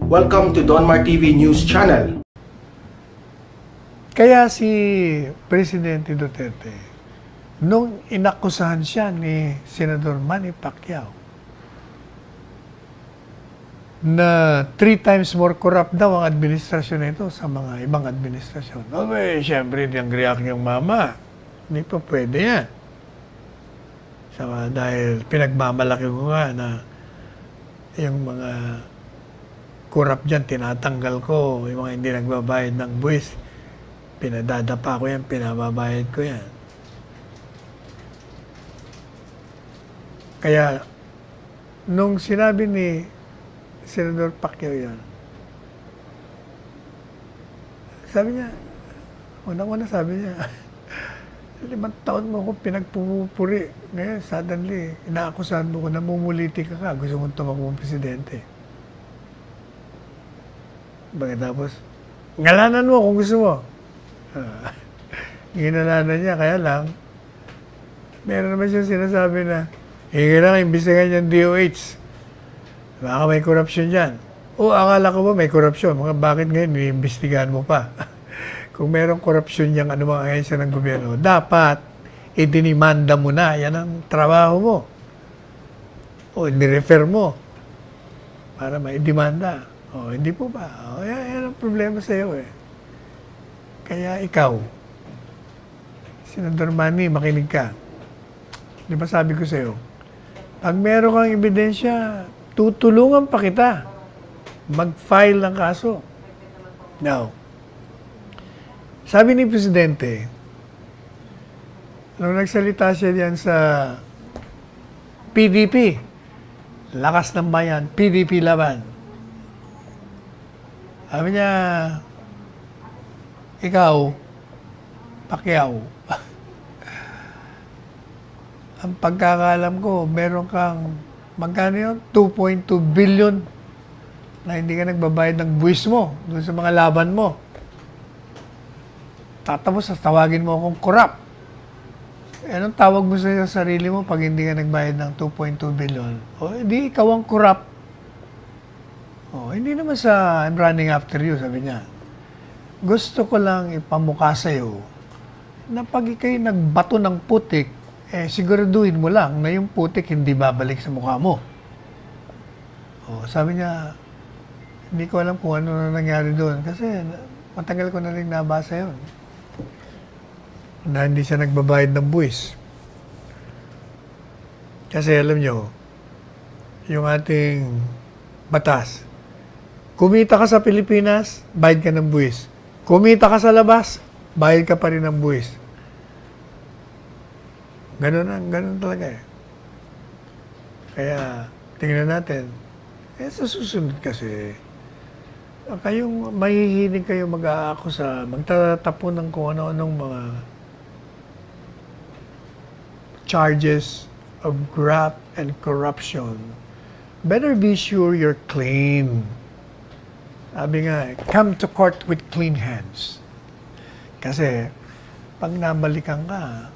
Welcome to Donmar TV News Channel. Kaya si Presidente Duterte, nung inakusahan siya ni Senador Manny Pacquiao na 3 times more corrupt daw ang administrasyon nito sa mga ibang administrasyon. Okay, siyempre, yung react yung mama. Hindi pa pwede yan. Dahil pinagmamalaki ko nga na yung mga corrupt dyan, tinatanggal ko. Yung mga hindi nagbabayad ng buwis, pinadadapa ko yan, pinababayad ko yan. Kaya, nung sinabi ni Senador Pacquiao yan, sabi niya, unang-una sabi niya, 5 taon mo ako pinagpupuri. Ngayon, suddenly, inaakusahan mo ko, namumuliti ka ka. Gusto mong tumakbong presidente. Tapos, ngalanan mo kung gusto mo. Ginalanan niya, kaya lang, meron naman siya sinasabi na, kailangan imbestigahan yung DOH. Baka may korupsyon dyan. O, akala ko ba may korupsyon? Bakit ngayon, iniimbestigahan mo pa? Kung merong korupsyon niyang anumang ahensya ng gobyerno, dapat idinimanda mo na. Yan ang trabaho mo. O, nirefer mo para maidimanda. O, hindi po ba? O, yan ang problema sa iyo eh. Kaya ikaw, Senador Manny, makinig ka. Di ba sabi ko sa iyo, pag meron kang ebidensya, tutulungan pa kita mag-file ng kaso. Now, sabi ni Presidente, nung nagsalita siya diyan sa PDP, Lakas ng Bayan, PDP laban. Sabi niya, ikaw, Pacquiao, ang pagkakalam ko, meron kang, magkano yun? 2.2 billion na hindi ka nagbabayad ng buwis mo doon sa mga laban mo. Tapos tawagin mo akong corrupt. Anong tawag mo sa sarili mo pag hindi ka nagbayad ng 2.2 billion? O, hindi ikaw ang corrupt. O, hindi naman sa I'm running after you, sabi niya. Gusto ko lang ipamukha sa'yo na pag ikay nagbato ng putik, siguraduhin mo lang na yung putik hindi babalik sa mukha mo. O, sabi niya, hindi ko alam kung ano na nangyari doon kasi matagal ko na rin nabasa yun. Na hindi siya nagbabayad ng buwis. Kasi alam nyo, yung ating batas, kumita ka sa Pilipinas, bayad ka ng buwis. Kumita ka sa labas, bayad ka pa rin ng buwis. Ganun talaga eh. Kaya, tingnan natin, sa susunod kasi, kayong mahihinig kayo mag-aakusa, magtatapon ng kung ano-anong mga charges of graft and corruption. Better be sure you're clean. Sabi nga, come to court with clean hands. Kasi, pag nabalikan ka,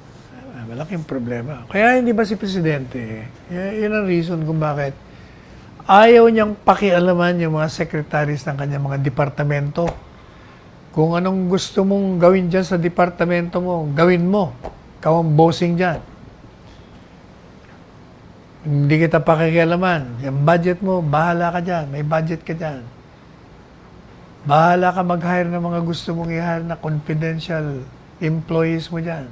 malaking problema. Kaya hindi ba si Presidente, yun ang reason kung bakit ayaw niyang pakialaman yung mga secretaries ng kanyang mga departamento. Kung anong gusto mong gawin dyan sa departamento mo, gawin mo. Ikaw ang bossing dyan. Hindi kita pakikialaman. Yung budget mo, bahala ka dyan. May budget ka dyan. Bahala ka mag-hire ng mga gusto mong i-hire na confidential employees mo dyan.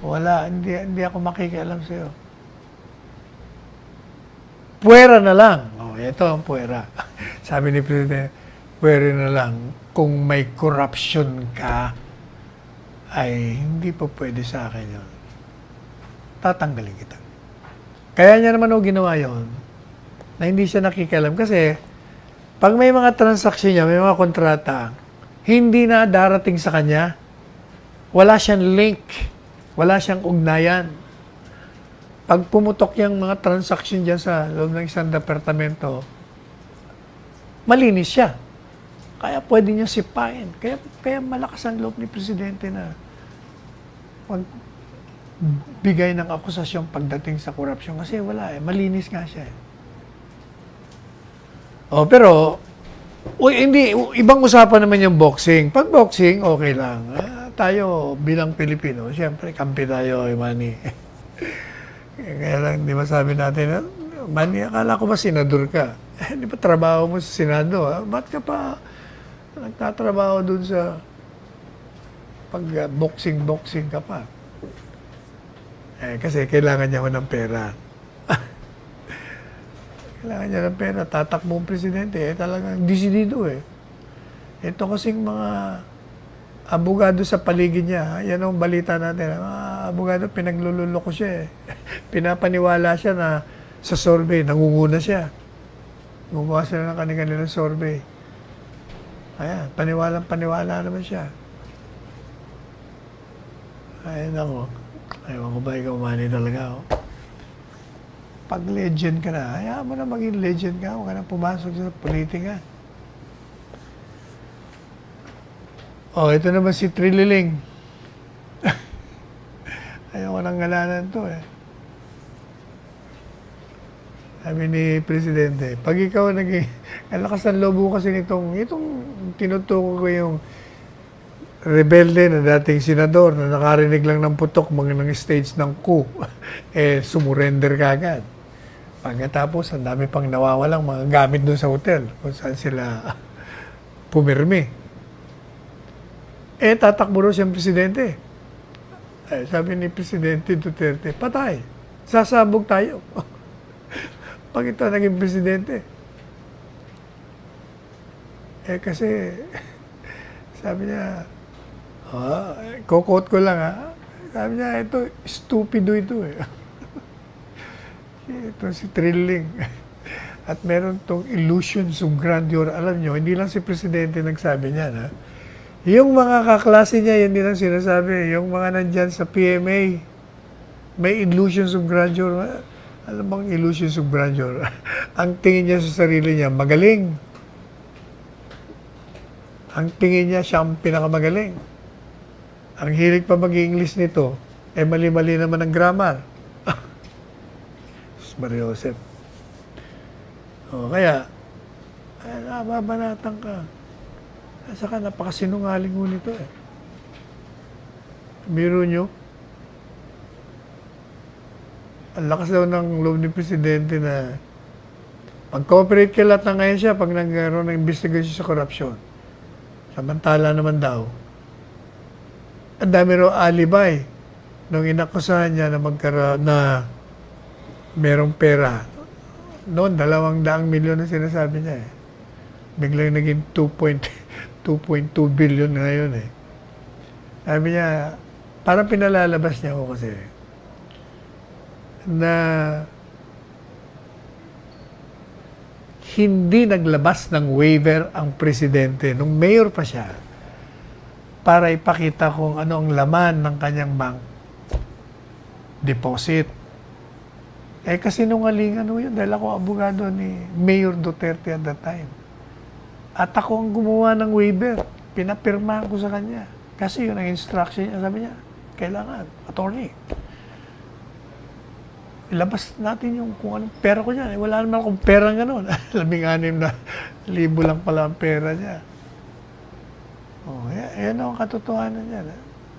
Wala, hindi ako makikialam sa'yo. Puwera na lang. Oh, ito ang puwera. Sabi ni Presidente, puwera na lang. Kung may corruption ka, ay hindi pa pwede sa akin yun. Tatanggalin kita. Kaya niya naman ginawa yun, na hindi siya nakikialam. Kasi, pag may mga transaksyon niya, may mga kontrata, hindi na darating sa kanya, wala siyang link, wala siyang ugnayan. Pag pumutok yung mga transaksyon dyan sa loob ng isang departamento, malinis siya. Kaya pwede niya sipain. Kaya malakas ang loob ni Presidente na magbigay ng akusasyon pagdating sa korupsyon. Kasi wala malinis nga siya Oh, pero hindi ibang usapan naman yung boxing. Pag boxing, okay lang. Tayo bilang Pilipino, siyempre kampi tayo kay Manny. Kaya lang, di ba sabi natin, Manny, akala ko ba senador ka? Di ba trabaho mo sa Senado? Ba't ka pa nagtatrabaho dun sa pag boxing ka pa? Kasi kailangan niya ng pera. Kailangan niya ng pera. Tatakbo ang presidente. Talagang disidido eh. Ito kasing mga abogado sa paligid niya. Yan ang balita natin. Mga abogado, pinaglululoko siya eh. Pinapaniwala siya na sa survey, nangunguna siya. Gumawa sila ng kanilang survey. Ayan, paniwala naman siya. Ayan ako. Ayaw ko ba ikaw, Manny, talaga ako. Pag legend ka na, hayaan mo na maging legend ka. Huwag ka na pumasok sa politika. Ito naman si Trililing. Ayaw ko nang ngalanan to eh. Sabi ni Presidente, pag ikaw naging, ang lakas ng lobo kasi itong tinutuko ko yung rebelde na dating senador na nakarinig lang ng putok mga ng stage ng coup, sumurrender ka agad. Pagkatapos, ang dami pang nawawalang mga gamit doon sa hotel kung saan sila pumirmi. Tatakbo raw siyang presidente. Sabi ni Presidente Duterte, patay. Sasabog tayo. Pag ito naging presidente. Kasi, sabi niya, kokot ko lang sabi niya, ito, stupido ito eh. Ito si Trilling. At meron tong illusions of grandeur. Alam nyo, hindi lang si Presidente nagsabi niyan Yung mga kaklase niya, yan din ang sinasabi. Yung mga nandyan sa PMA, may illusions of grandeur. Alam bang illusions of grandeur? Ang tingin niya sa sarili niya, magaling. Ang tingin niya, siya ang pinakamagaling. Ang hilig pa mag-English nito, mali-mali naman ang grammar. Maria Josep. Kaya, nababanatan ka. Saka napakasinungaling ho nito eh. Biro nyo, ang lakas daw ng loob ni Presidente na mag-cooperate kay lahat ng ngayon siya pag nagkaroon ng investigation sa korupsyon. Samantala naman daw, ang dami raw alibay nung inakusahan niya na magkaroon na merong pera. Noon, 200 milyon na sinasabi niya eh. Biglang naging 2.2 billion ngayon eh. Sabi niya, parang pinalalabas niya ako kasi na hindi naglabas ng waiver ang presidente nung mayor pa siya para ipakita kung ano ang laman ng kanyang bank deposit. Kasi nungalingan yun dahil ako abogado ni Mayor Duterte at that time. At ako ang gumawa ng waiver. Pinapirmahan ko sa kanya. Kasi yun ang instruction niya. Sabi niya, kailangan, attorney. Ilabas natin yung kung anong pera ko niyan. Wala naman akong pera gano'n. 16,000 lang pala ang pera niya. Yan ang katotohanan niya.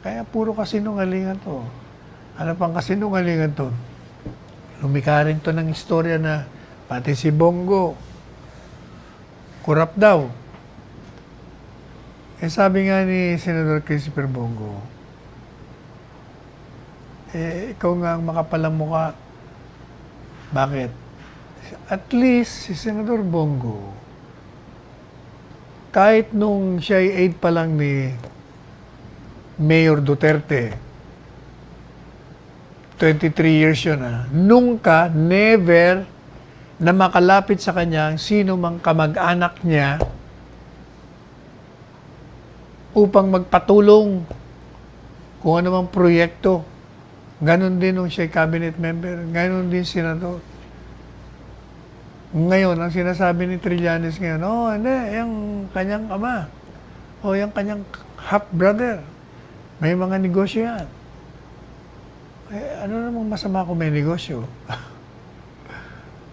Kaya puro kasinungalingan to. Ano pang kasinungalingan to? Lumika rin to ng istorya na pati si Bongo, kurap daw. Sabi nga ni Senador Christopher Bongo, ikaw nga ang makapalang mukha. Bakit? At least, si Senador Bongo, kahit nung siya ay aide pa lang ni Mayor Duterte, 23 years yun never na makalapit sa kanya sino mang kamag-anak niya upang magpatulong kung ano mang proyekto. Ganon din nung siya cabinet member, ganon din senador. Ngayon, ang sinasabi ni Trillanes ngayon, hindi, yung kanyang ama, yung kanyang half-brother, may mga negosyo yan. Ano namang masama kung may negosyo?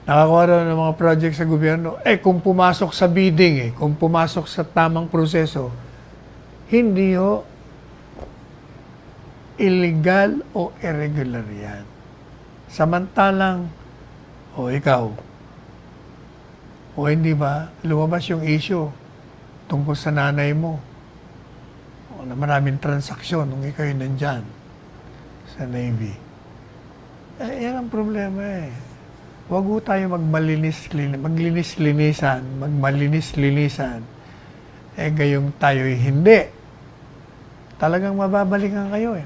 Nakakuha raw ng mga project sa gobyerno. Kung pumasok sa bidding, kung pumasok sa tamang proseso, hindi ho illegal o irregular yan. Samantalang, ikaw, hindi ba, lumabas yung issue tungkol sa nanay mo, na maraming transaksyon nung ikaw yung nandyan sa Navy. Yan ang problema Huwag ho tayo magmalinis-linisan, gayong tayo'y hindi. Talagang mababalikan kayo